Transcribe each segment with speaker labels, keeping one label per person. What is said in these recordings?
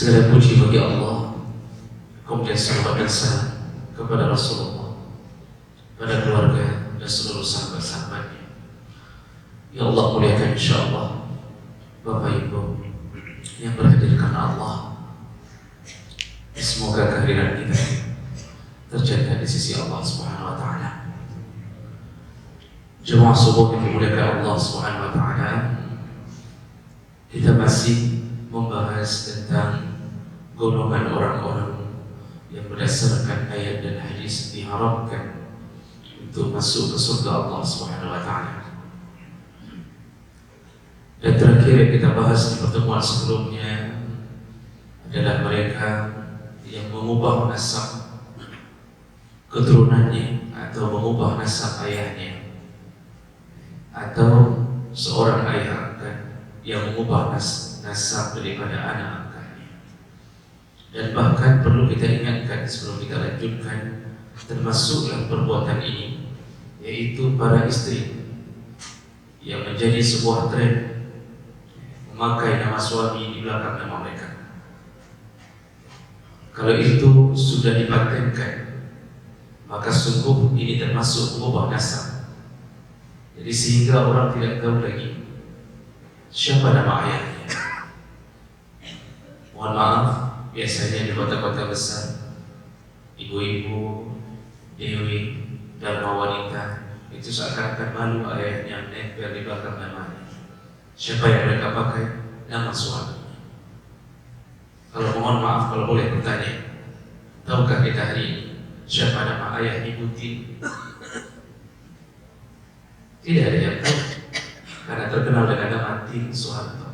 Speaker 1: Segala puji bagi Allah, kemudian salawat dan salam kepada Rasulullah, pada keluarga dan seluruh sahabat-sahabatnya. Ya Allah, muliakan insyaAllah Bapak Ibu yang berhadir karena Allah. Semoga kehadiran kita terjaga di sisi Allah Subhanahu wa Ta'ala. Jemaah subuh yang dimuliakan Allah Subhanahu wa Ta'ala, kita masih membahas tentang golongan orang-orang yang berdasarkan ayat dan hadis diharapkan untuk masuk ke surga Allah Subhanahu wa Ta'ala. Dan terakhir yang kita bahas di pertemuan sebelumnya adalah mereka yang mengubah nasab keturunannya atau mengubah nasab ayahnya, atau seorang ayah angkat yang mengubah nasab daripada anak angkatnya. Dan bahkan perlu kita ingatkan sebelum kita lanjutkan, termasuklah perbuatan ini, yaitu para istri yang menjadi sebuah tren memakai nama suami di belakang nama mereka. Kalau itu sudah dipatenkan, maka sungguh ini termasuk mengubah nasab. Jadi sehingga orang tidak tahu lagi siapa nama ayahnya. Mohon maaf, biasanya di kota-kota besar, ibu-ibu, dewi, dharma wanita itu seakan-akan malu ayahnya menempel di belakang namanya. Siapa yang mereka pakai? Nama suami. Kalau mohon maaf, kalau boleh bertanya, tahukah kita hari ini siapa nama ayah ibu Tin? Tidak ada yang tahu, karena terkenal dengan nama Tin Soeharto.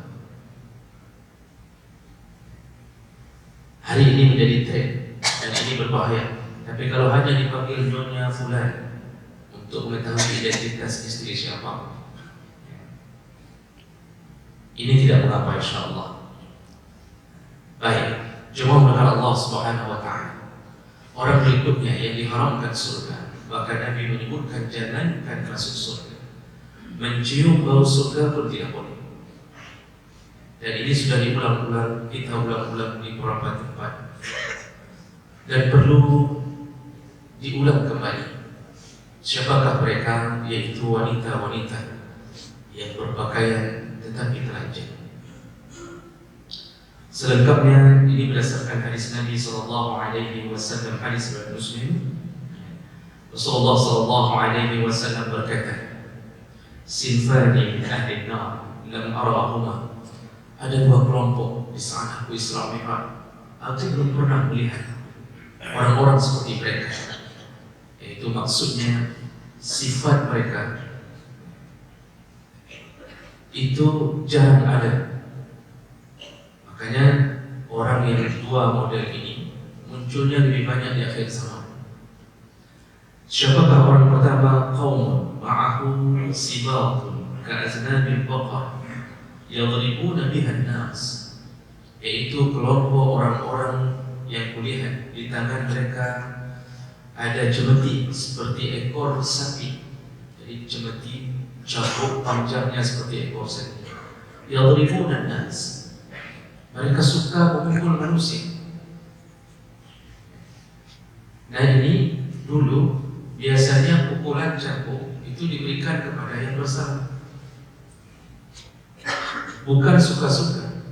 Speaker 1: Hari ini menjadi tren dan ini berbahaya. Tapi kalau hanya dipanggil Nyonya Fulan untuk mengetahui identitas istri siapa, ini tidak mengapa, insyaAllah. Baik, jemaah mengenal Allah Subhanahu wa Ta'ala. Orang berikutnya yang diharamkan surga, bahkan Nabi menyebutkan jangankan masuk surga, mencium bau surga pun tidak boleh. Dan ini sudah diulang-ulang, kita ulang-ulang di beberapa tempat, dan perlu diulang kembali. Siapakah mereka? Yaitu wanita-wanita yang berpakaian tetapi telanjang. Selengkapnya ini berdasarkan hadis Nabi sallallahu alaihi wasallam, hadis riwayat Muslim. Rasulullah sallallahu alaihi wasallam berkata, "Sinfani min ahli an-nar lam arahuma." Ada dua kelompok di saat aku Isra Mi'raj, aku belum pernah melihat orang-orang seperti mereka. Yaitu maksudnya sifat mereka itu jarang ada. Makanya orang yang dua model ini munculnya lebih banyak di akhir zaman. Siapakah orang pertama? Qaum ma'ahu sibatun ka'aznabil baqar yadribuna biha an-nas, yaitu kelompok orang-orang yang kulihat di tangan mereka ada cemeti seperti ekor sapi. Jadi cemeti cabuk panjangnya seperti ekor sapi. Yadribuna an-nas, mereka suka memukul manusia. Nah ini dulu biasanya pukulan cambuk itu diberikan kepada yang bersalah, bukan suka-suka.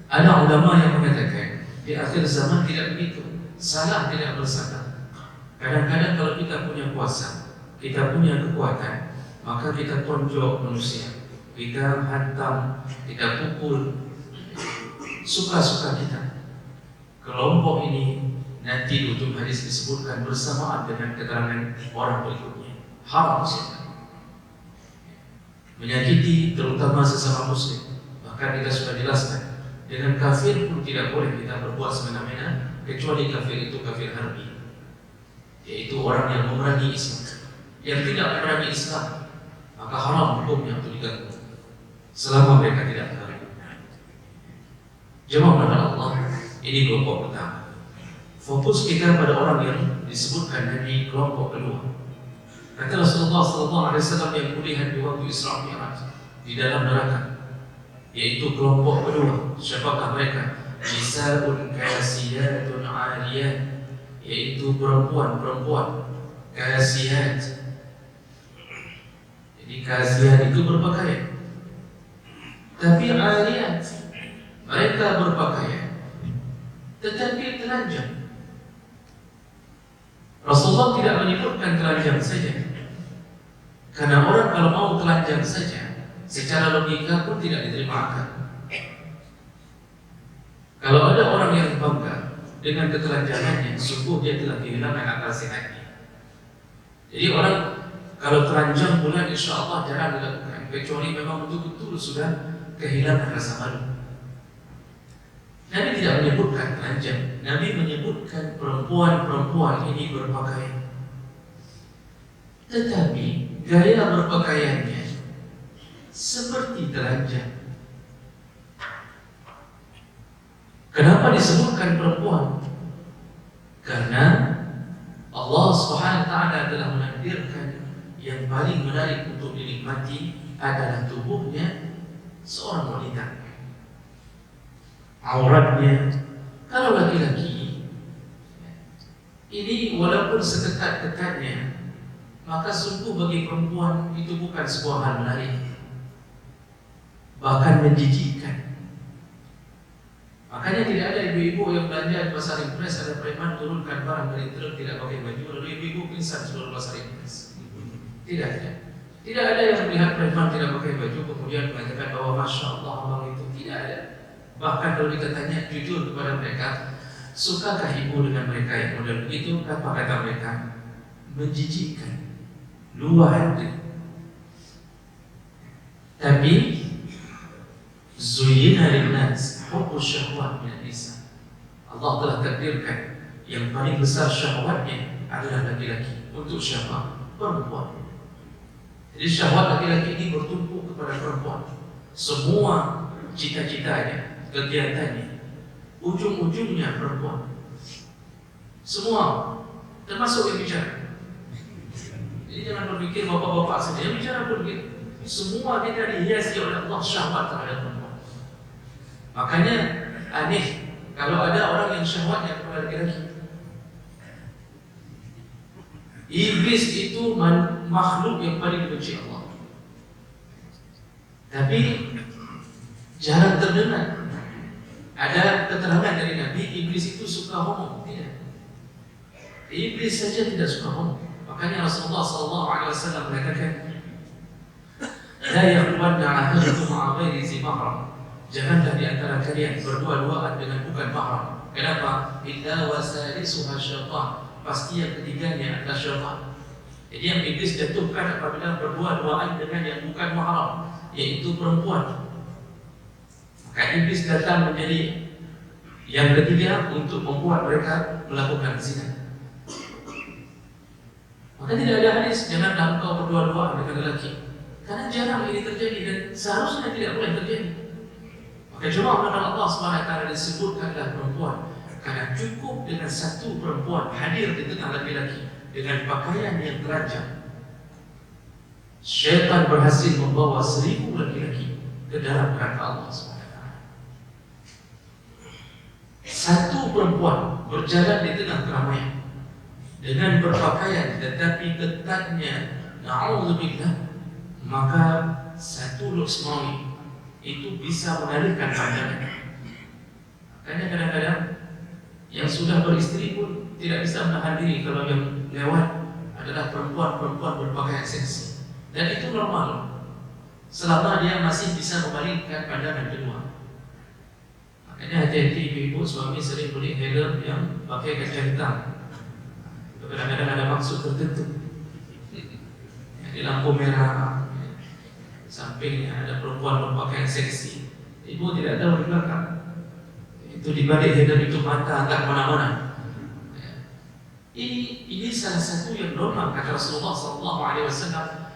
Speaker 1: Ada ulama yang mengatakan di akhir zaman tidak begitu, salah tidak bersalah. Kadang-kadang kalau kita punya kuasa, kita punya kekuatan, maka kita tonjok manusia, kita hantam, kita pukul, suka-suka kita. Kelompok ini nanti di ujung hadis disebutkan bersamaan dengan keterangan orang berikutnya. Haram menyakiti terutama sesama muslim. Bahkan kita sudah jelaskan, dengan kafir pun tidak boleh kita berbuat semena-mena, kecuali kafir itu kafir harbi, yaitu orang yang memerangi Islam. Yang tidak memerangi Islam, maka haram hukumnya untuk diganggu selama mereka tidak tahu. Jemaah kepada Allah, ini kelompok pertama. Fokus kita pada orang yang disebutkan di kelompok kedua. Kata Rasulullah SAW yang kulihat di waktu Isra Mi'raj di dalam neraka, yaitu kelompok kedua. Siapakah mereka? Nisa'un kasiyatun 'ariyat, yaitu perempuan-perempuan kasiyat. Jadi kasiyat itu berpakaian, tapi 'ariyat mereka berpakaian tetapi telanjang. Rasulullah tidak menyebutkan telanjang saja, karena orang kalau mau telanjang saja secara logika pun tidak diterima akal. Kalau ada orang yang bangga dengan ketelanjangannya, sungguh dia telah kehilangan akal sehatnya. Jadi orang kalau telanjang bulan insya Allah jarang dilakukan, kecuali memang betul-betul sudah kehilangan rasa malu. Nabi tidak menyebutkan telanjang, Nabi menyebutkan perempuan-perempuan ini berpakaian, tetapi gaya berpakaiannya seperti telanjang. Kenapa disebutkan perempuan? Karena Allah Subhanahu wa taala telah menakdirkan yang paling menarik untuk dinikmati adalah tubuhnya seorang wanita. Auratnya, kalau laki-laki ini walaupun seketat-ketatnya, maka sungguh bagi perempuan itu bukan sebuah hal menarik, bahkan menjijikkan. Makanya tidak ada ibu-ibu yang belanja di pasar impres, ada preman turunkan barang dari truk tidak pakai baju, lalu ibu-ibu pingsan seluruh pasar impres. Tidak ada. Tidak ada yang melihat preman tidak pakai baju kemudian mengatakan bahwa Masya Allah abang itu. Tidak ada. Bahkan kalau kita tanya jujur kepada mereka, sukakah ibu dengan mereka yang model begitu? Apa kata mereka? Menjijikkan, luar hati. Tapi Zuyyina lin-nas hubbus syahwat min an-nisa. Allah telah takdirkan yang paling besar syahwatnya adalah laki-laki. Untuk siapa? Perempuan. Jadi syahwat laki-laki ini bertumpu kepada perempuan. Semua cita-citanya, kegiatannya, ujung-ujungnya perempuan. Semua, termasuk yang bicara. Jadi jangan berpikir bapak-bapak saja yang bicara pun begitu. Semua kita dihiasi oleh Allah syahwat terhadap perempuan. Makanya aneh kalau ada orang yang syahwatnya kepada laki-laki. Iblis itu makhluk yang paling dibenci Allah. Tapi jarang terdengar ada keterangan dari Nabi iblis itu suka homo. Tidak. Iblis saja tidak suka homo. Makanya Rasulullah SAW mengatakan, la yakhluwanna ahadukum ma'a ghairi zi mahram. Janganlah di antara kalian berdua-duaan dengan bukan mahram. Kenapa? Illa wasalisuha syaitan. Pasti yang ketiganya adalah syaitan. Jadi yang iblis jatuhkan apabila berdua-duaan dengan yang bukan mahram, yaitu perempuan. Maka iblis datang menjadi yang ketiga untuk membuat mereka melakukan zina. Maka tidak ada hadis janganlah engkau berdua-duaan dengan lelaki, karena jarang ini terjadi dan seharusnya tidak boleh terjadi. Maka cuma Allah SWT disebutkanlah perempuan, karena cukup dengan satu perempuan hadir di tengah laki-laki dengan pakaian yang telanjang, syaitan berhasil membawa 1000 laki-laki ke dalam neraka Allah SWT. Satu perempuan berjalan di tengah keramaian dengan berpakaian tetapi ketatnya, na'udzubillah, maka satu luksmawi itu bisa mengalihkan pandangan. Makanya kadang-kadang yang sudah beristri pun tidak bisa menahan diri kalau yang lewat adalah perempuan-perempuan berpakaian seksi. Dan itu normal selama dia masih bisa memalingkan pandangan kedua. Makanya hati-hati ibu-ibu suami sering beli helm yang pakai kaca hitam. Kadang-kadang ada maksud tertentu. Di lampu merah, sampingnya ada perempuan berpakaian seksi. Ibu tidak tahu di belakang. Itu di balik helm itu mata tak kemana-mana. Ini salah satu yang normal kata Rasulullah SAW.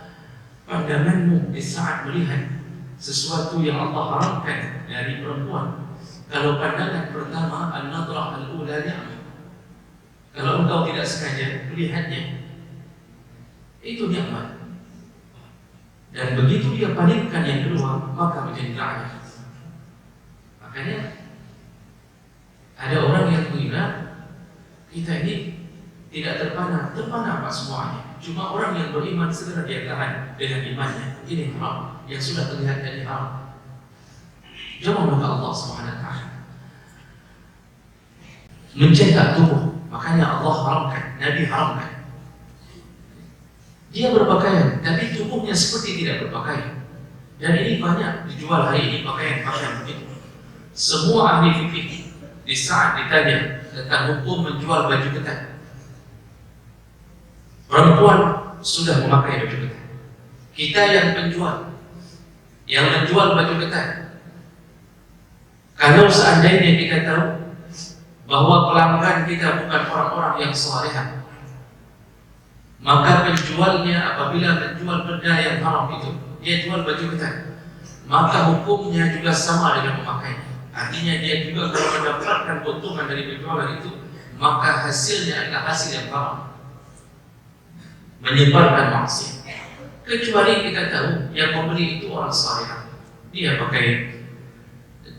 Speaker 1: Pandanganmu di saat melihat sesuatu yang Allah haramkan dari perempuan, kalau pandangan pertama an-nadrah al-ula ni'mah. Kalau engkau tidak sengaja melihatnya, itu nikmat. Dan begitu dia palingkan yang kedua, maka menjadi laknat. Makanya ada orang yang mengira kita ini tidak terpana Pak semuanya. Cuma orang yang beriman segera dia tahan dengan imannya. Ini haram yang sudah terlihat dari haram. Jawab maka Allah Subhanahu wa taala mencetak tubuh. Makanya Allah haramkan, Nabi haramkan. Dia berpakaian, tapi tubuhnya seperti tidak berpakaian. Dan ini banyak dijual hari ini pakaian-pakaian begitu. Semua ahli fikih di saat ditanya tentang hukum menjual baju ketat, perempuan sudah memakai baju ketat. Kita yang menjual baju ketat. Kalau seandainya kita tahu bahwa pelanggan kita bukan orang-orang yang saleh, maka penjualnya apabila menjual benda yang haram itu, dia jual baju ketat, maka hukumnya juga sama dengan memakainya. Artinya dia juga kalau mendapatkan keuntungan dari penjualan itu, maka hasilnya adalah hasil yang haram, menyebarkan maksiat. Kecuali kita tahu yang membeli itu orang saleh, dia pakai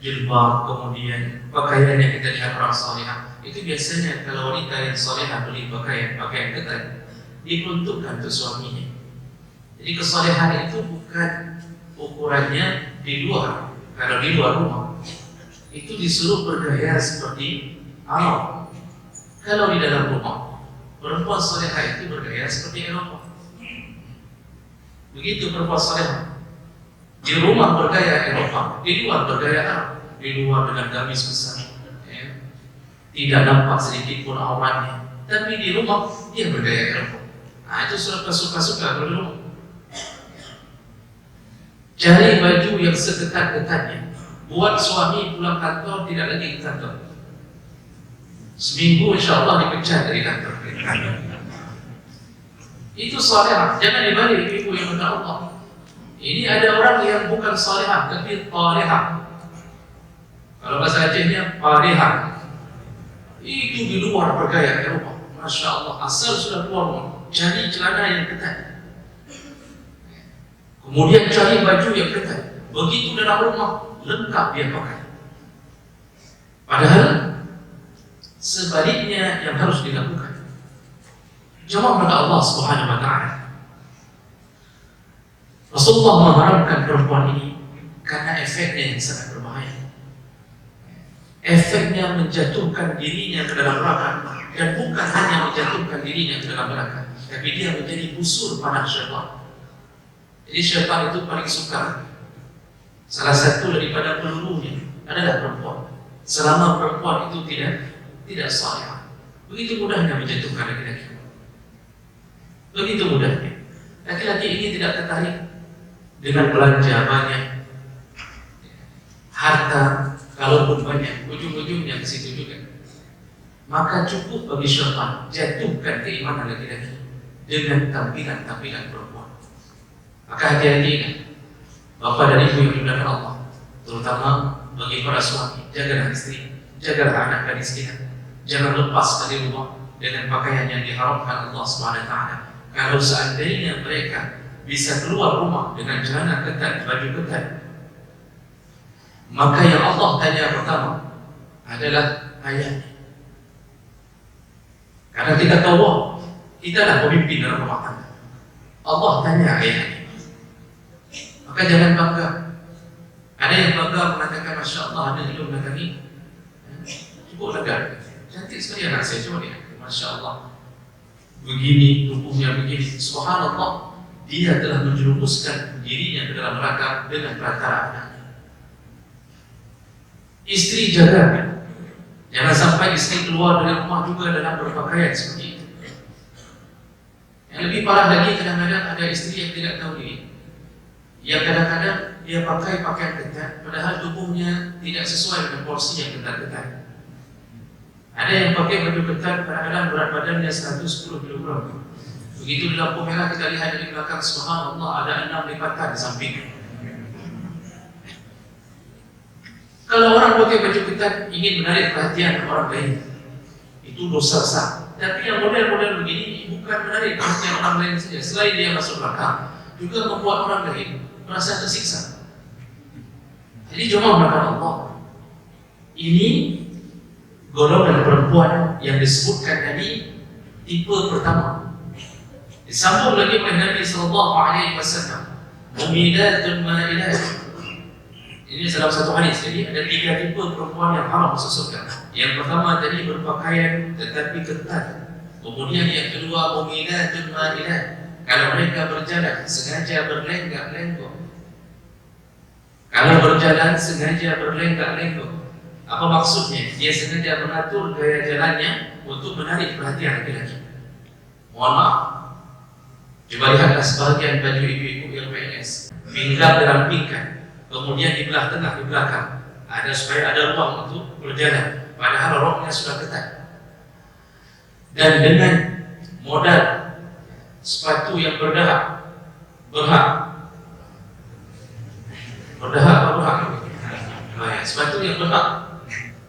Speaker 1: jilbab, kemudian pakaian yang kita lihat orang saleh. Itu biasanya kalau wanita yang saleh beli pakaian ketat, diperuntukkan untuk suaminya. Jadi kesalehan itu bukan ukurannya di luar. Kalau di luar rumah itu disuruh bergaya seperti Arab. Kalau di dalam rumah, perempuan salehah itu bergaya seperti Eropa. Begitu perempuan salehah. Di rumah bergaya Eropa, di luar bergaya Arab. Di luar dengan gamis besar, ya. Tidak nampak sedikit pun auratnya. Tapi di rumah dia bergaya Eropa. Nah, itu suka-suka dulu. Cari baju yang seketat-ketatnya. Buat suami pulang kantor tidak lagi ke kantor. Seminggu insya Allah dipecat dari kantor. Itu salihah. Jangan dibalik ibu yang benar Allah. Ini ada orang yang bukan salihah tapi talihah. Kalau bahasa Acehnya talihah. Itu di luar bergaya Eropa. Masya Allah, asal sudah keluar rumah, cari celana yang ketat, kemudian cari baju yang ketat. Begitu dalam rumah, lengkap dia pakai. Padahal sebaliknya yang harus dilakukan. Jawab kepada Allah Subhanahu wa taala. Rasulullah mengharamkan perempuan ini karena efeknya yang sangat berbahaya. Efeknya menjatuhkan dirinya ke dalam neraka, dan bukan hanya menjatuhkan dirinya ke dalam neraka, tapi dia menjadi busur panah syaitan. Jadi syaitan itu paling suka, salah satu daripada pelurunya adalah perempuan. Selama perempuan itu tidak saleh, begitu mudahnya menjatuhkan laki-laki. Begitu mudahnya. Laki-laki ini tidak tertarik dengan belanja banyak, harta kalaupun banyak, ujung-ujungnya ke situ juga. Maka cukup bagi syaitan jatuhkan keimanan laki-laki dengan tampilan-tampilan perempuan. Maka hati-hati ingat, bapak dan ibu yang dimuliakan Allah, terutama bagi para suami, jagalah istri, jagalah anak gadis kita. Jangan lepas dari rumah dengan pakaian yang diharamkan Allah Subhanahu wa taala. Kalau seandainya mereka bisa keluar rumah dengan celana ketat, baju ketat, maka yang Allah tanya pertama adalah ayahnya. Karena kita tahu kita adalah pemimpin dalam rumah tangga. Allah tanya ayahnya. Maka jangan bangga. Ada yang bangga mengatakan, Masya Allah, ada hidung dan kaki, cukup lega, cantik sekali anak saya, coba lihat, Masya Allah, begini, tubuhnya begini. Subhanallah, dia telah menjerumuskan dirinya ke dalam neraka dengan perantara anaknya. Istri jaga, jangan sampai istri keluar dari rumah juga dalam berpakaian seperti itu. Yang lebih parah lagi, kadang-kadang ada istri yang tidak tahu diri, yang kadang-kadang dia pakai pakaian ketat, padahal tubuhnya tidak sesuai dengan porsi yang ketat-ketat. Ada yang pakai baju ketat, kadang-kadang berat badannya 110 kg. Begitu di lampu merah kita lihat dari belakang, subhanallah, ada 6 lipatan di sampingnya. Kalau orang pakai baju ketat ingin menarik perhatian orang lain, itu dosa besar. Tapi yang model-model begini bukan menarik perhatian orang lain saja, selain dia masuk neraka, juga membuat orang lain merasa tersiksa. Jadi jemaah melakukan Allah, Ini golongan perempuan yang disebutkan tadi tipe pertama. Disambung lagi oleh Nabi sallallahu alaihi wasallam, mumidatun ma'ilat. Ini dalam satu hadis. Jadi ada 3 tipe perempuan yang haram masuk surga. Yang pertama tadi berpakaian tetapi ketat. Kemudian yang kedua mumidatun ma'ilat. Kalau mereka berjalan sengaja berlenggak-lenggok. Kalau berjalan sengaja berlenggak-lenggok. Apa maksudnya? Dia sengaja mengatur gaya jalannya untuk menarik perhatian laki-laki. Mohon maaf, coba lihatlah sebagian baju ibu-ibu LPNS, pinggang dirampingkan, kemudian di belah tengah, di belakang, ada supaya ada ruang untuk berjalan. Padahal roknya sudah ketat. Dan dengan modal sepatu yang berdahak, sepatu yang berhak.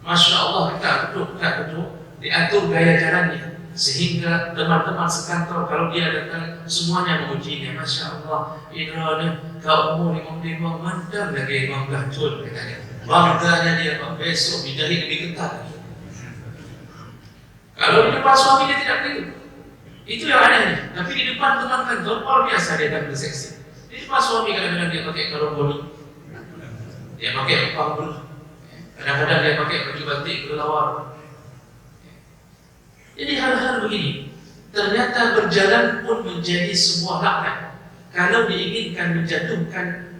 Speaker 1: Masya Allah, tak duduk, diatur gaya jalannya sehingga teman-teman sekantor kalau dia datang semuanya memujinya. Masya Allah, Idrana kau umur 55 mantan lagi Imam Gajul katanya. Bangganya dia besok bidari lebih ketat. Kalau di depan suami dia tidak begitu. Itu yang aneh. Tapi di depan teman kantor luar biasa dia tak berseksi. Di depan suami kadang-kadang dia pakai karungoni, dia pakai panggung. Kadang-kadang dia pakai baju batik kelelawar. Jadi hal-hal begini ternyata berjalan pun menjadi sebuah laknat kalau diinginkan menjatuhkan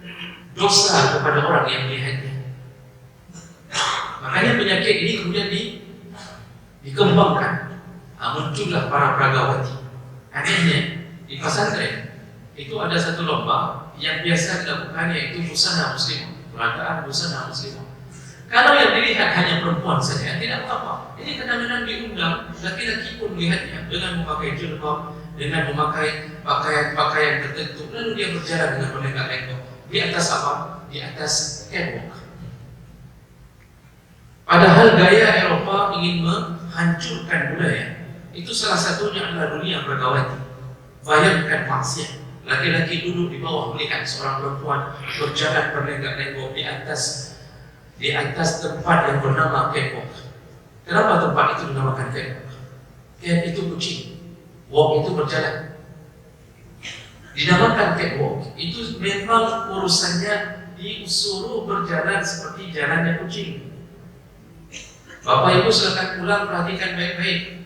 Speaker 1: dosa kepada orang yang melihatnya. Makanya penyakit ini kemudian dikembangkan. Muncullah para pragawati. Anehnya di pesantren itu ada satu lomba yang biasa dilakukan, yaitu busana muslimah, peragaan busana muslimah. Kalau yang dilihat hanya perempuan saja, tidak apa-apa. Ini kadang-kadang diundang, laki-laki pun melihatnya dengan memakai jilbab, dengan memakai pakaian-pakaian tertentu, lalu dia berjalan dengan menegak-negok. Di atas apa? Di atas catwalk. Padahal gaya Eropa ingin menghancurkan budaya. Itu salah satunya adalah dunia pergawati. Bayangkan maksiat. Laki-laki duduk di bawah melihat seorang perempuan berjalan berlenggak-lenggok di atas tempat yang bernama catwalk. Kenapa tempat itu dinamakan catwalk? Cat itu kucing, walk itu berjalan. Dinamakan catwalk itu memang urusannya disuruh berjalan seperti jalannya kucing. Bapak Ibu silakan pulang perhatikan baik-baik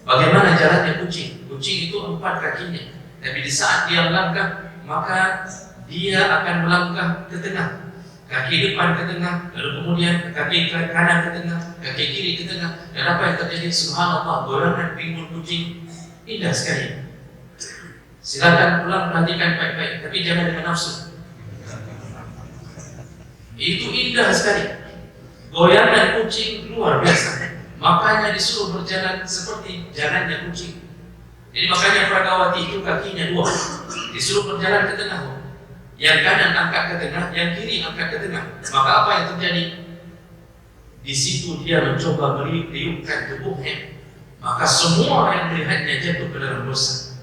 Speaker 1: bagaimana jalannya kucing. Kucing itu 4 kakinya, tapi di saat dia melangkah maka dia akan melangkah ke tengah. Kaki depan ke tengah, lalu kemudian kaki kanan ke tengah, kaki kiri ke tengah. Dan apa yang terjadi? Subhanallah, goyangan pinggul kucing indah sekali. Silakan pulang perhatikan baik-baik, tapi jangan dengan nafsu. Itu indah sekali. Goyangan kucing luar biasa. Makanya disuruh berjalan seperti jalannya kucing. Jadi makanya Pragawati itu kakinya 2, disuruh berjalan ke tengah. Yang kanan angkat ke tengah, yang kiri angkat ke tengah. Maka apa yang terjadi? Di situ dia mencoba meliupkan tubuhnya. Maka semua yang melihatnya jatuh ke dalam dosa.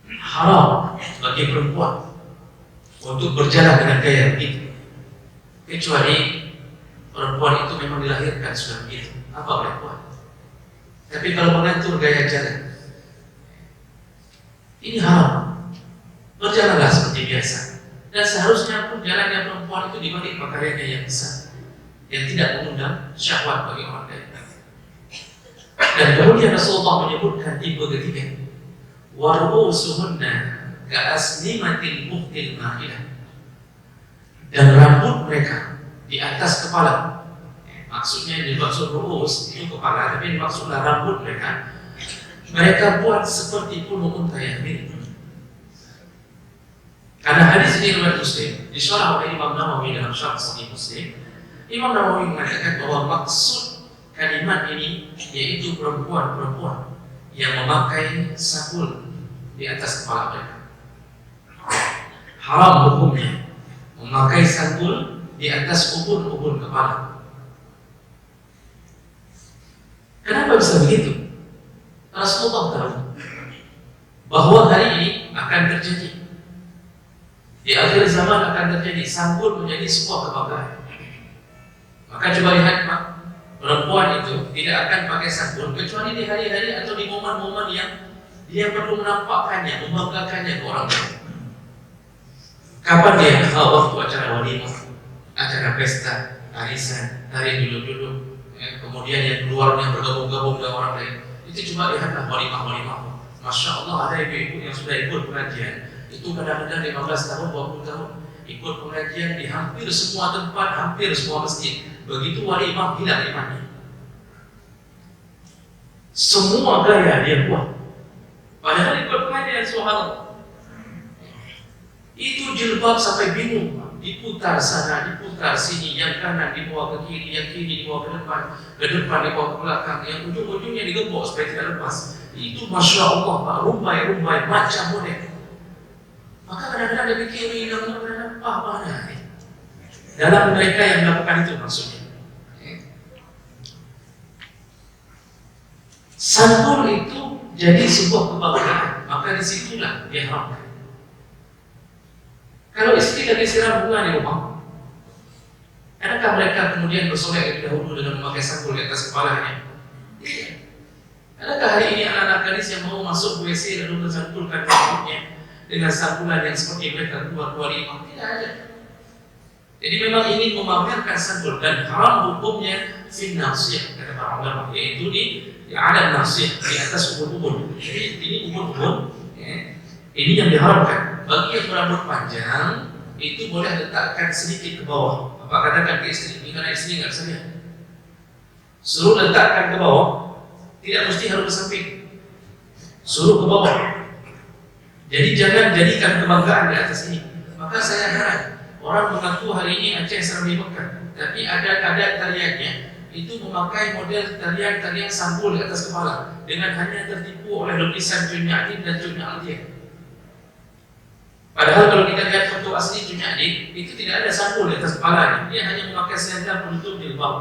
Speaker 1: Haram bagi perempuan untuk berjalan dengan gaya begitu. Kecuali perempuan itu memang dilahirkan sudah begitu. Apa boleh buat? Tapi kalau mengatur gaya jalan, ini haram. Berjalanlah seperti biasa. Dan seharusnya pun jalannya perempuan itu dibalik pakaiannya yang besar, yang tidak mengundang syahwat bagi orang lain. Dan kemudian Rasulullah menyebutkan tipe ketiga, warusuhunna ka'asnimatil muhtil ma'ilah. Dan rambut mereka di atas kepala. Maksudnya dimaksud ru'us itu kepala, tapi maksudnya rambut mereka. Mereka buat seperti punuk unta yang miring. Karena hadis ini riwayat Muslim, disyarah oleh Imam Nawawi dalam syarah Sahih Muslim. Imam Nawawi mengatakan bahwa maksud kalimat ini yaitu perempuan-perempuan yang memakai sakul di atas kepala mereka. Haram hukumnya memakai sakul di atas ubun-ubun kepala. Kenapa bisa begitu? Rasulullah tahu bahwa hari ini akan terjadi. Di akhir zaman akan terjadi sanggul menjadi sebuah kebanggaan. Maka coba lihat Pak, perempuan itu tidak akan pakai sanggul kecuali di hari-hari atau di momen-momen yang dia perlu menampakkannya, membanggakannya ke orang lain. Kapan dia? Waktu acara walimah, acara pesta, arisan, hari dulu-dulu, kemudian yang keluarnya bergabung-gabung dengan orang lain. Itu cuma lihatlah walimah. Masya Allah, ada ibu-ibu yang sudah ikut pengajian. Itu kadang-kadang 15 tahun, 20 tahun ikut pengajian di hampir semua tempat, hampir semua masjid. Begitu walimah hilang imannya. Semua gaya dia buat. Padahal ikut pengajian, subhanallah. Itu jilbab sampai bingung, diputar sana, diputar sini, yang kanan dibawa ke kiri, yang kiri dibawa ke depan dibawa ke belakang, yang ujung-ujungnya digembok supaya tidak lepas. Itu Masya Allah Pak, rumbai-rumbai macam model. Maka kadang-kadang dia pikir ini apa ini? Dalam mereka yang melakukan itu maksudnya. Sanggul itu jadi sebuah kebanggaan, maka disitulah dia haramkan. Kalau istri lagi siram bunga di rumah, adakah mereka kemudian bersolek lebih dahulu dengan memakai sanggul di atas kepalanya? Tidak. Adakah hari ini anak-anak gadis yang mau masuk WC lalu mensanggulkan rambutnya dengan sanggulan yang seperti mereka keluar imam? Tidak ada. Jadi memang ingin memamerkan sanggul, dan haram hukumnya fin nasiyah kata para ulama, yaitu di ada nasiyah di atas umur-umur. Jadi ini umur-umur, ini yang diharamkan. Bagi yang berambut panjang itu boleh letakkan sedikit ke bawah. Apa katakan ke istri? Ini karena istri nggak bisa lihat. Suruh letakkan ke bawah, tidak mesti harus ke samping. Suruh ke bawah. Jadi jangan jadikan kebanggaan di atas ini. Maka saya heran, orang mengaku hari ini Aceh serem di Mekah, tapi ada tariannya itu memakai model tarian sanggul di atas kepala dengan hanya tertipu oleh lukisan Cun Ya'din dan Cun Ya'din. Padahal kalau kita lihat foto asli Cun Ya'din, itu tidak ada sanggul di atas kepalanya. Dia hanya memakai selendang penutup jilbab.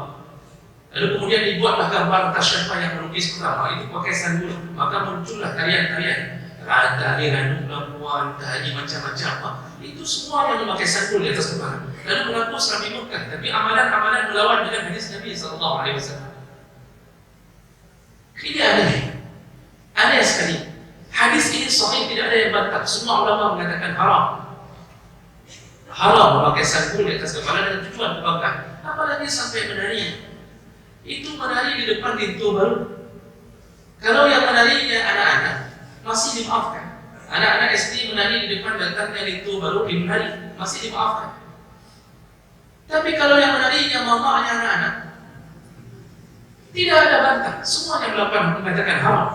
Speaker 1: Lalu kemudian dibuatlah gambar tasyaffa yang melukis pertama, itu pakai sanggul. Maka muncullah tarian-tarian tari ranum lamuan, tari macam-macam. Itu semua yang memakai sanggul di atas kepala. Lalu mengaku Islam di Mekah, tapi amalan-amalan melawan dengan hadis Nabi SAW. Ini aneh sekali. Hadis ini sahih, tidak ada yang bantah. Semua ulama mengatakan haram memakai sanggul di atas kepala dengan tujuan kebanggaan. Apalagi sampai menari. Itu menari di depan pintu baru. Kalau yang menarinya anak-anak masih dimaafkan. Anak-anak SD menari di depan datangnya pintu baru dimenari, masih dimaafkan. Tapi kalau yang menarinya mamanya anak-anak, tidak ada bantah. Semuanya mengatakan haram.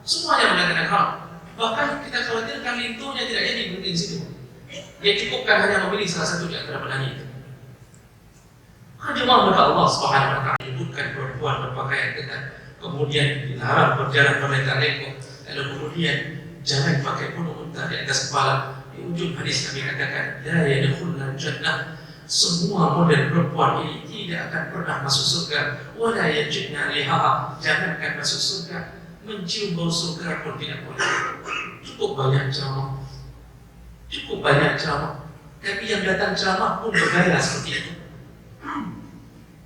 Speaker 1: Semuanya mengatakan haram. Bahkan kita khawatirkan pintunya tidak jadi berhenti di situ. Dia cukupkan hanya memilih salah satu di antara penari itu. Jemaah Allah Subhanahu wa taala menyebutkan perempuan berpakaian ketat, kemudian dilarang berjalan berlengkar-lengkar, lalu kemudian jangan pakai punuk unta di atas kepala. Di ujung hadis kami katakan, la yadkhulul jannah, semua model perempuan ini tidak akan pernah masuk surga. Wala yajidna rihaha, jangankan masuk surga, mencium bau surga pun tidak boleh. Cukup banyak ceramah, tapi yang datang ceramah pun bergaya seperti itu.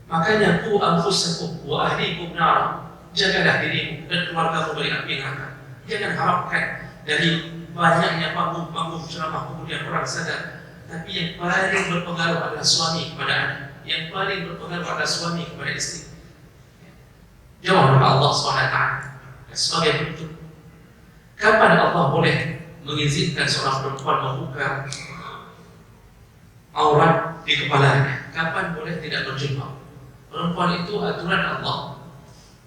Speaker 1: Makanya ku anfusakum wa ahlikum nar, jagalah dirimu dan keluargamu dari api neraka. Jangan harapkan dari banyaknya panggung-panggung ceramah kemudian orang sadar. Tapi yang paling berpengaruh adalah suami kepada anak, yang paling berpengaruh adalah suami kepada istri. Jawab Allah SWT sebagai bentuk. Kapan Allah boleh mengizinkan seorang perempuan membuka aurat di kepalanya? Kapan boleh tidak berjilbab? Perempuan itu aturan Allah,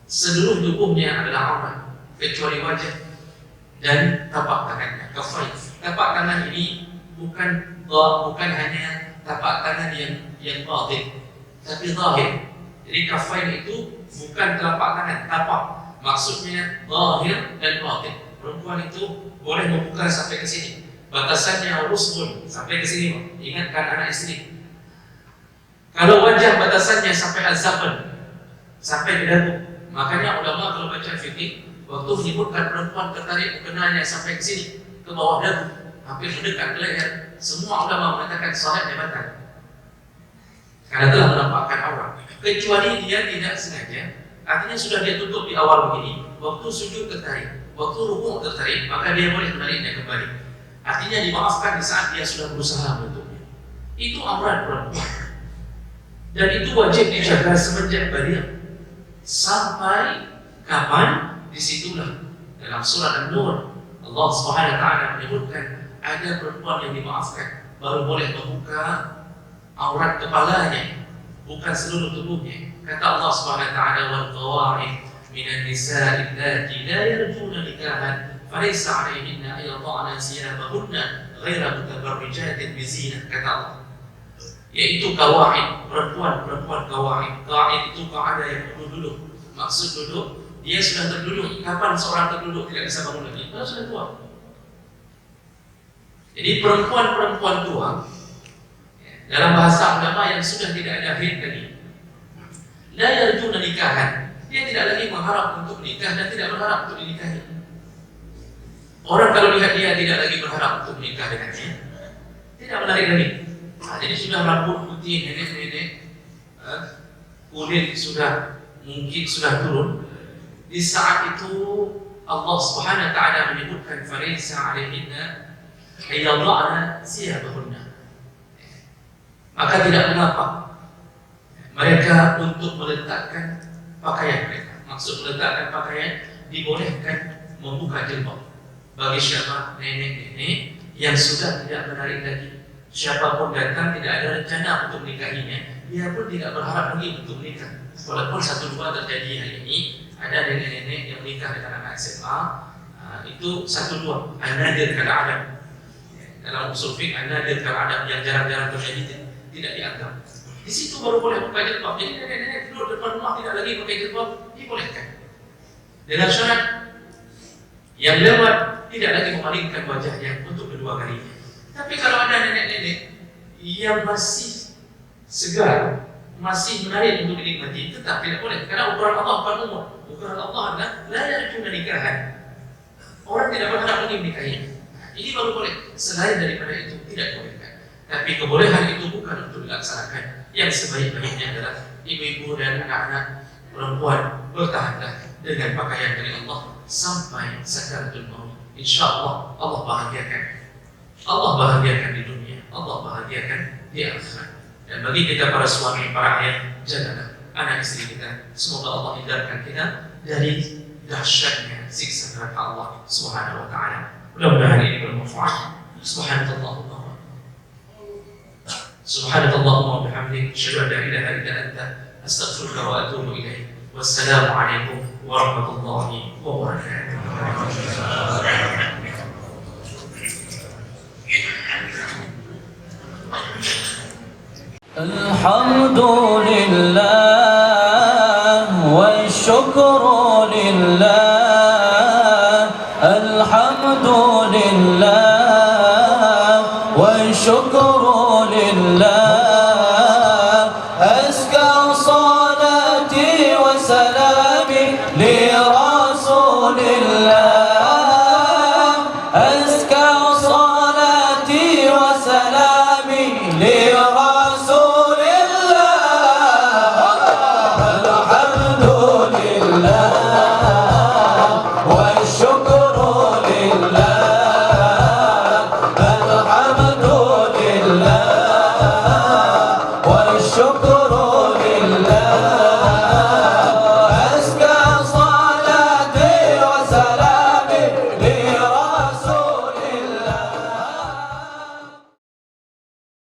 Speaker 1: seluruh tubuhnya adalah aurat kecuali wajah dan tapak tangannya. Kafai. Tapak tangan ini bukan hanya tapak tangan yang batin, tapi zahir. Jadi kafain itu bukan telapak tangan, tapak. Maksudnya zahir dan batin. Perempuan itu boleh membuka sampai ke sini. Batasannya rusbun sampai ke sini. Ingatkan anak istri. Kalau wajah batasannya sampai al-zaban, sampai ke dagu. Makanya ulama kalau baca fikih, waktu menyebutkan perempuan tertarik mukenanya sampai ke sini, ke bawah dagu, hampir mendekat ke leher, semua ulama mengatakan salat jabatan. karena telah menampakkan aurat, kecuali dia tidak sengaja. Artinya sudah dia tutup di awal begini, waktu sujud tertarik, waktu rukuk tertarik, maka dia boleh menariknya kembali. Artinya dimaafkan di saat dia sudah berusaha menutupnya. Itu aurat perempuan, dan itu wajib dijaga semenjak baligh. Sampai kapan? Disitulah dalam surat An-Nur Allah Subhanahu wa taala menyebutkan ada perempuan yang dimaafkan baru boleh membuka aurat kepalanya, bukan seluruh tubuhnya. Kata Allah Subhanahu wa taala, wal qawa'id minan nisa'i allati la yarjuna nikahan falaysa 'alayhinna an yadh'ana thiyabahunna ghayra mutabarrijatin bizinah. Kata Allah, yaitu qawa'id, perempuan qawa'id. Qa'id itu qa'ada yang duduk. Maksud duduk, dia sudah terduduk. Kapan seorang terduduk tidak bisa bangun lagi? Kalau sudah tua. Jadi perempuan tua dalam bahasa ulama yang sudah tidak ada haid lagi, la yarjuna nikahan, dia tidak lagi mengharap untuk nikah dan tidak berharap untuk dinikahi. Orang kalau lihat dia tidak lagi berharap untuk nikah dengannya, tidak menarik lagi. Nah, jadi sudah rambut putih, nenek-nenek, kulit sudah mungkin sudah turun. Di saat itu Allah Subhanahu wa taala menyebutkan falaysa 'alaihinna ayyadh'ana thiyabahunna. Maka tidak mengapa mereka untuk meletakkan pakaian mereka. Maksud meletakkan pakaian, dibolehkan membuka jilbab bagi siapa? Nenek-nenek yang sudah tidak menarik lagi. Siapapun datang tidak ada rencana untuk menikahinya, dia pun tidak berharap lagi untuk menikah. Walaupun satu dua terjadi hari ini, ada nenek-nenek yang menikah dengan anak SMA, itu satu dua, an-nadir kal-'adam. Dalam usul fiqh, an-nadir kal-'adam yang jarang-jarang terjadi tidak dianggap. Di situ baru boleh pakai jilbab. Jadi nenek-nenek duduk depan rumah tidak lagi pakai jilbab, dibolehkan. Dengan syarat yang lewat tidak lagi memalingkan wajahnya untuk kedua kalinya. Tapi kalau ada nenek-nenek yang masih segar, masih menarik untuk dinikmati, tetap tidak boleh. Karena ukuran Allah bukan umur. Ukuran Allah adalah la yarjuna nikahan. Orang tidak berharap lagi menikahinya. Ini baru boleh. Selain daripada itu tidak dibolehkan. Tapi kebolehan itu bukan untuk dilaksanakan. Yang sebaik-baiknya adalah ibu-ibu dan anak-anak perempuan bertahanlah dengan pakaian dari Allah sampai sakaratul maut. Insyaallah Allah bahagiakan. Allah bahagiakan di dunia, Allah bahagiakan di akhirat. Dan bagi kita para suami, para ayah, jagalah anak istri kita. Semoga Allah hindarkan kita dari dahsyatnya siksa neraka Allah Subhanahu wa taala. Mudah-mudahan ini bermanfaat. Subhanallahumma wa bihamdik, asyhadu an la ilaha illa anta, astaghfiruka wa atubu ilaik. Wassalamu alaikum warahmatullahi wabarakatuh. Alhamdulillah wa syukru lillah. Alhamdulillah wa syukru lillah. Azka salati wa salami li rasulillah. Azka